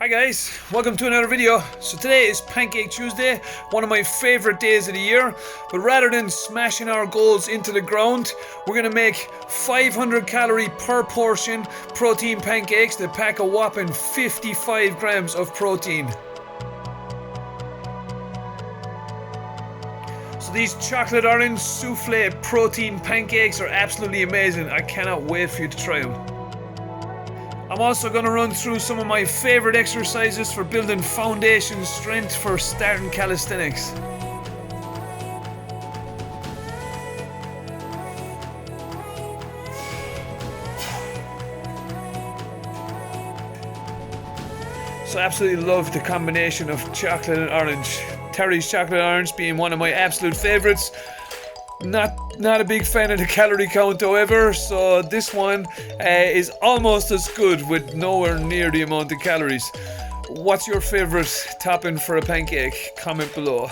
Hi guys, welcome to another video. So today is Pancake Tuesday, one of my favourite days of the year. But rather than smashing our goals into the ground, we're going to make 500 calorie per portion protein pancakes that pack a whopping 55 grams of protein. So these chocolate orange soufflé protein pancakes are absolutely amazing. I cannot wait for you to try them. I'm also going to run through some of my favourite exercises for building foundation strength for starting calisthenics. So I absolutely love the combination of chocolate and orange. Terry's chocolate orange being one of my absolute favourites. Not a big fan of the calorie count however, so this one is almost as good with nowhere near the amount of calories. What's your favourite topping for a pancake? Comment below.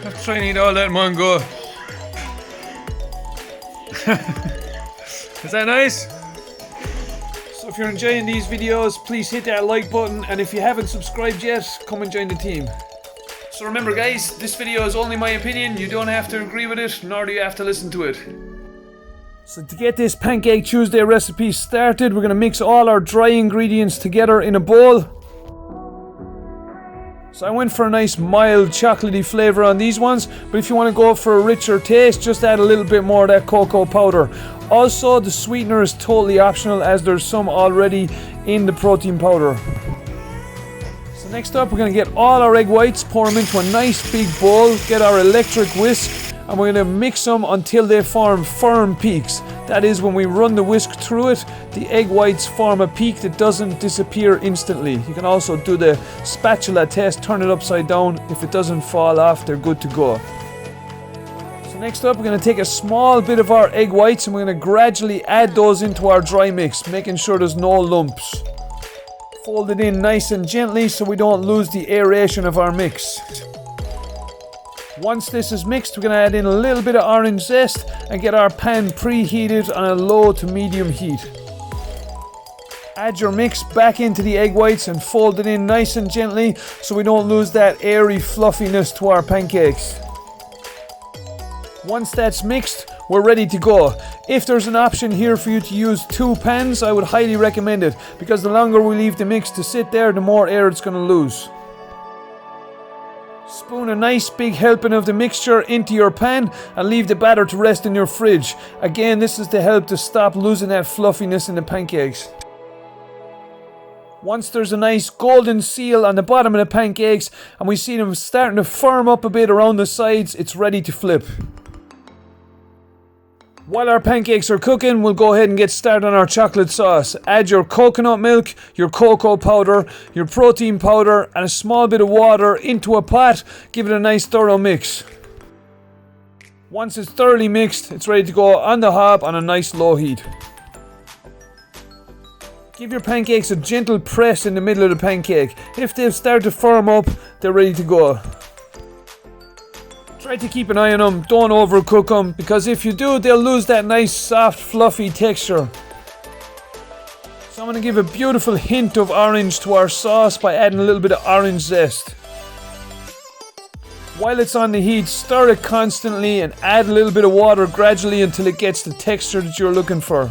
Let's try and eat all that in one go. Is that nice? So if you're enjoying these videos, please hit that like button, and if you haven't subscribed yet, come and join the team. So remember guys, this video is only my opinion. You don't have to agree with it, nor do you have to listen to it. So to get this Pancake Tuesday recipe started, we're going to mix all our dry ingredients together in a bowl. So I went for a nice mild chocolatey flavour on these ones, but if you want to go for a richer taste, just add a little bit more of that cocoa powder. Also, the sweetener is totally optional as there's some already in the protein powder. Next up, we're going to get all our egg whites, pour them into a nice big bowl, get our electric whisk, and we're going to mix them until they form firm peaks. That is, when we run the whisk through it, the egg whites form a peak that doesn't disappear instantly. You can also do the spatula test, turn it upside down. If it doesn't fall off, they're good to go. So next up, we're going to take a small bit of our egg whites and we're going to gradually add those into our dry mix, making sure there's no lumps. Fold it in nice and gently so we don't lose the aeration of our mix. Once this is mixed, we're going to add in a little bit of orange zest and get our pan preheated on a low to medium heat. Add your mix back into the egg whites and fold it in nice and gently so we don't lose that airy fluffiness to our pancakes. Once that's mixed, we're ready to go. If there's an option here for you to use 2 pans, I would highly recommend it, because the longer we leave the mix to sit there, the more air it's going to lose. Spoon a nice big helping of the mixture into your pan and leave the batter to rest in your fridge. Again, this is to help to stop losing that fluffiness in the pancakes. Once there's a nice golden seal on the bottom of the pancakes and we see them starting to firm up a bit around the sides, it's ready to flip. While our pancakes are cooking, we'll go ahead and get started on our chocolate sauce. Add your coconut milk, your cocoa powder, your protein powder, and a small bit of water into a pot. Give it a nice thorough mix. Once it's thoroughly mixed, it's ready to go on the hob on a nice low heat. Give your pancakes a gentle press in the middle of the pancake. If they start to firm up, they're ready to go. Try to keep an eye on them, don't overcook them, because if you do, they'll lose that nice soft fluffy texture. So I'm going to give a beautiful hint of orange to our sauce by adding a little bit of orange zest. While it's on the heat, stir it constantly and add a little bit of water gradually until it gets the texture that you're looking for.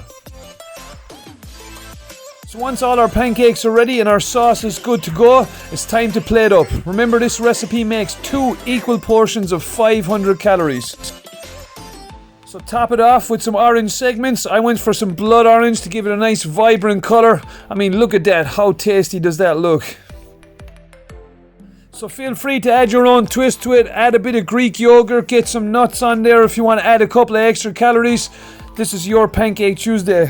So once all our pancakes are ready and our sauce is good to go, it's time to plate up. Remember, this recipe makes 2 equal portions of 500 calories. So top it off with some orange segments. I went for some blood orange to give it a nice vibrant colour. I mean, look at that, how tasty does that look? So feel free to add your own twist to it. Add a bit of Greek yogurt, get some nuts on there if you want to add a couple of extra calories. This is your Pancake Tuesday.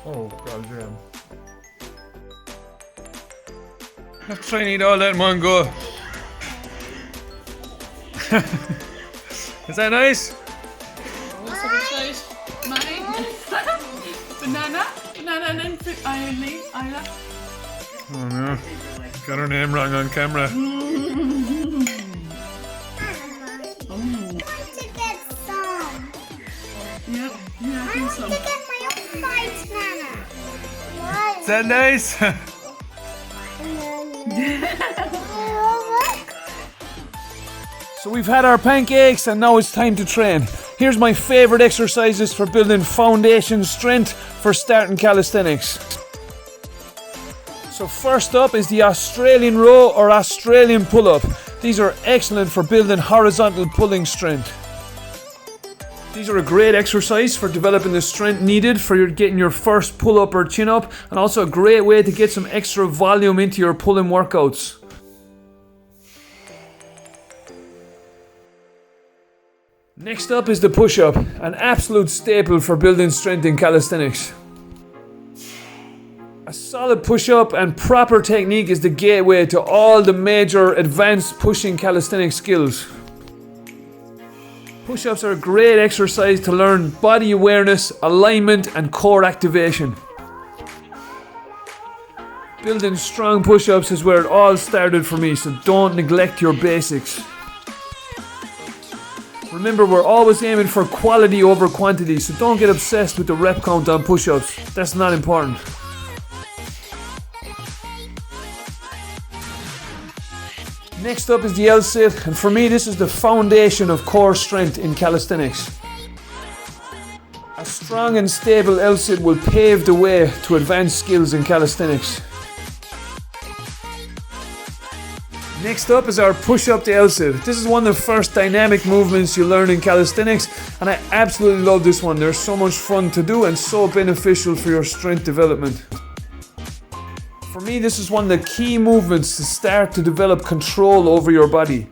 Oh, goddamn. Let's try and eat all that in one go. Is that nice? What's the size? Mine. Banana and then Isla. Oh no. Got her name wrong on camera. find some. To get my own bites, Nana. Why? Is that nice? So we've had our pancakes and now it's time to train. Here's my favourite exercises for building foundation strength for starting calisthenics. So first up is the Australian row or Australian pull-up. These are excellent for building horizontal pulling strength. These are a great exercise for developing the strength needed for getting your first pull-up or chin-up, and also a great way to get some extra volume into your pulling workouts. Next up is the push-up, an absolute staple for building strength in calisthenics. A solid push-up and proper technique is the gateway to all the major advanced pushing calisthenics skills. Push-ups are a great exercise to learn body awareness, alignment and core activation. Building strong push-ups is where it all started for me, so don't neglect your basics. Remember, we're always aiming for quality over quantity, so don't get obsessed with the rep count on push-ups. That's not important. Next up is the L-sit, and for me this is the foundation of core strength in calisthenics. A strong and stable L-sit will pave the way to advanced skills in calisthenics. Next up is our push-up to L-sit. This is one of the first dynamic movements you learn in calisthenics, and I absolutely love this one. They're so much fun to do and so beneficial for your strength development. For me, this is one of the key movements to start to develop control over your body.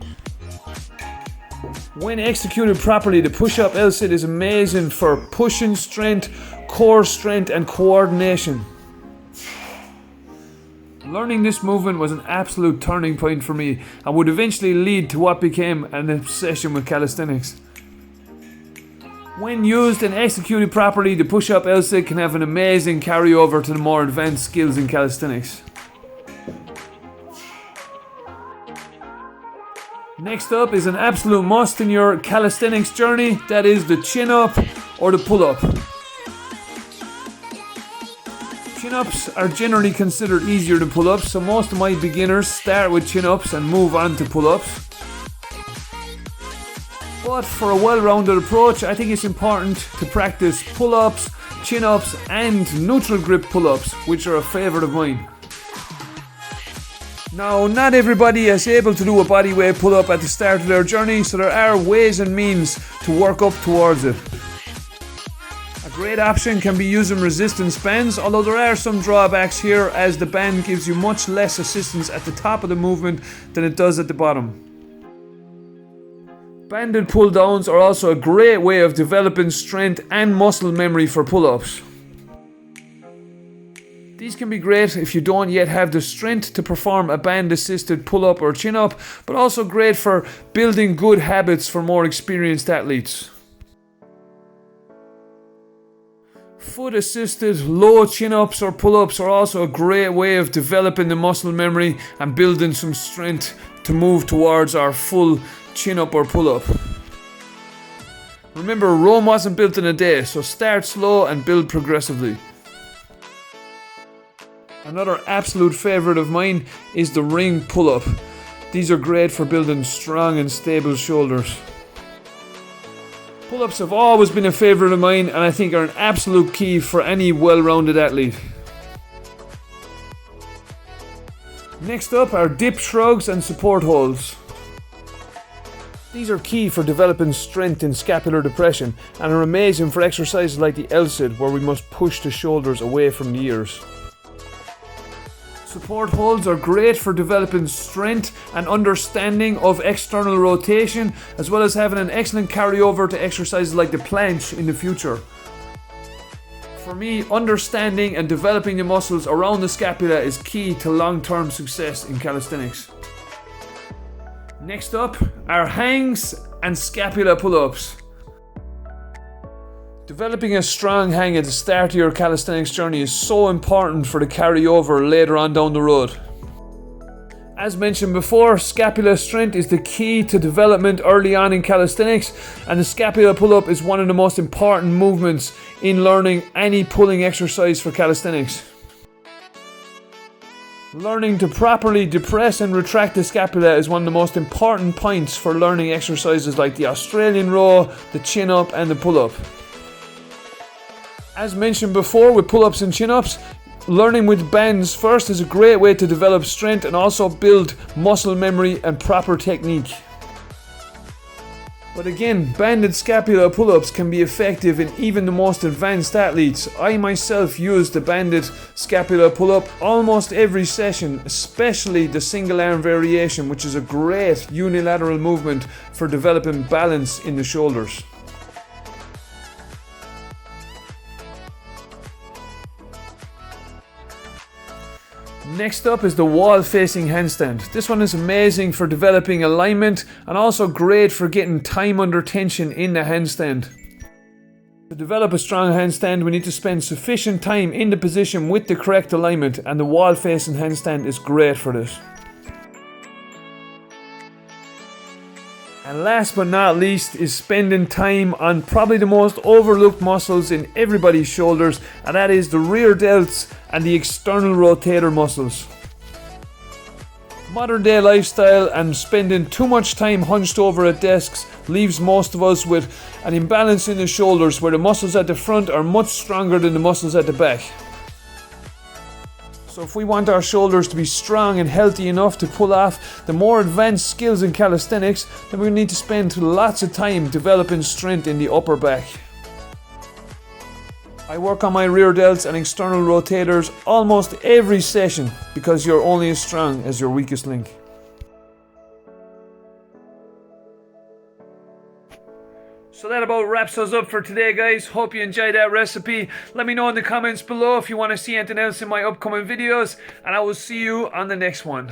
When executed properly, the push-up L-sit is amazing for pushing strength, core strength and coordination. Learning this movement was an absolute turning point for me and would eventually lead to what became an obsession with calisthenics. When used and executed properly, the push-up L-sit can have an amazing carryover to the more advanced skills in calisthenics. Next up is an absolute must in your calisthenics journey, that is the chin-up or the pull-up. Chin-ups are generally considered easier than pull-ups, so most of my beginners start with chin-ups and move on to pull-ups. But for a well-rounded approach, I think it's important to practice pull-ups, chin-ups and neutral grip pull-ups, which are a favourite of mine. Now, not everybody is able to do a bodyweight pull-up at the start of their journey, so there are ways and means to work up towards it. A great option can be using resistance bands, although there are some drawbacks here as the band gives you much less assistance at the top of the movement than it does at the bottom. Banded pull downs are also a great way of developing strength and muscle memory for pull-ups. These can be great if you don't yet have the strength to perform a band assisted pull-up or chin-up, but also great for building good habits for more experienced athletes. Foot assisted low chin-ups or pull-ups are also a great way of developing the muscle memory and building some strength to move towards our full chin-up or pull-up. Remember, Rome wasn't built in a day, so start slow and build progressively. Another absolute favourite of mine is the ring pull-up. These are great for building strong and stable shoulders. Pull-ups have always been a favourite of mine and I think are an absolute key for any well-rounded athlete. Next up are dip shrugs and support holds. These are key for developing strength in scapular depression and are amazing for exercises like the L-sit where we must push the shoulders away from the ears. Support holds are great for developing strength and understanding of external rotation, as well as having an excellent carryover to exercises like the planche in the future. For me, understanding and developing the muscles around the scapula is key to long-term success in calisthenics. Next up are hangs and scapula pull-ups. Developing a strong hang at the start of your calisthenics journey is so important for the carryover later on down the road. As mentioned before, scapula strength is the key to development early on in calisthenics, and the scapula pull-up is one of the most important movements in learning any pulling exercise for calisthenics. Learning to properly depress and retract the scapula is one of the most important points for learning exercises like the Australian row, the chin-up and the pull-up. As mentioned before with pull-ups and chin-ups, learning with bands first is a great way to develop strength and also build muscle memory and proper technique. But again, banded scapula pull-ups can be effective in even the most advanced athletes. I myself use the banded scapula pull-up almost every session, especially the single arm variation, which is a great unilateral movement for developing balance in the shoulders. Next up is the wall-facing handstand. This one is amazing for developing alignment and also great for getting time under tension in the handstand. To develop a strong handstand, we need to spend sufficient time in the position with the correct alignment, and the wall-facing handstand is great for this. And last but not least is spending time on probably the most overlooked muscles in everybody's shoulders, and that is the rear delts and the external rotator muscles. Modern day lifestyle and spending too much time hunched over at desks leaves most of us with an imbalance in the shoulders, where the muscles at the front are much stronger than the muscles at the back. So if we want our shoulders to be strong and healthy enough to pull off the more advanced skills in calisthenics, then we need to spend lots of time developing strength in the upper back. I work on my rear delts and external rotators almost every session, because you're only as strong as your weakest link. So that about wraps us up for today, guys. Hope you enjoyed that recipe. Let me know in the comments below if you want to see anything else in my upcoming videos, and I will see you on the next one.